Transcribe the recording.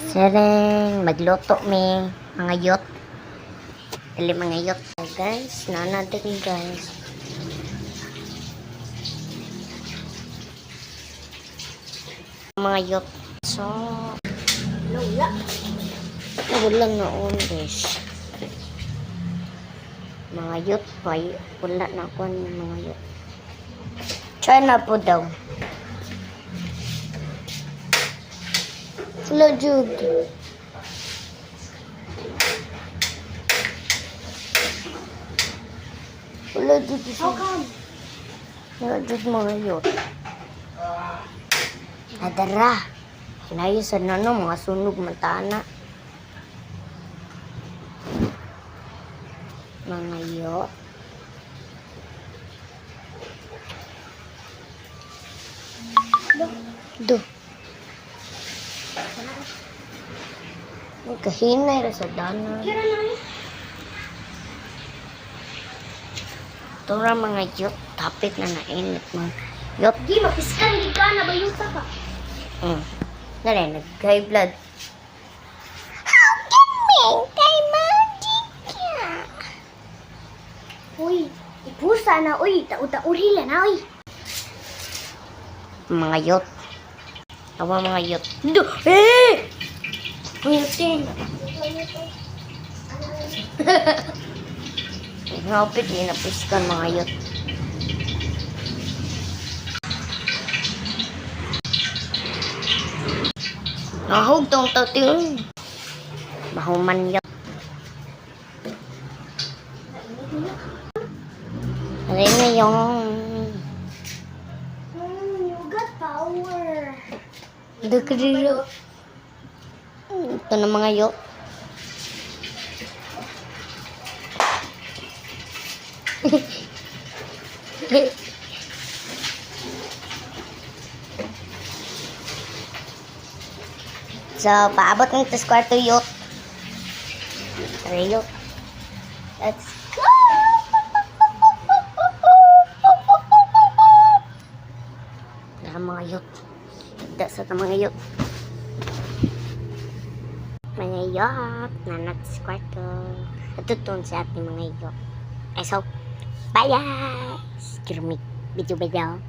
Sereng, magluto mi mga yot. Dili mga yot. Guys, nanatin guys. Mga yot. So, wala na guys. Mga yot pa. Wala na ako ng mga yot. Try na po daw. Wala jud. Wala jud. How come? Wala jud mga yot. Adara. Hinayos na no, mga sunog matana. Mga yot. Do. Kahinay ra sa dana. Kira na eh. Tura mga yot. Tapit na nainit mga yot. Di, mapiskan, di ka, nabayuta ka. Nari, nag-high blood. How can kay magic ka? Uy, ipusa na, uy. Taud-taurila na, uy. Mga yot. Awa mga yot. Do! Puyutin. Ngapit, inapiskan mga yot. Nahog tong tatil. Mahuman yot. Alin na yung... You got power. Dagriro. Ito na mga yot. So, paabot ng tas kwarto yot. Tara yot. Let's go! Tara mga yot. Ito sa mga yot. Mga yot. Nanak sa kwarto. Natutun sa ating mga yot. So, bye guys! Kirumik. Video. Video.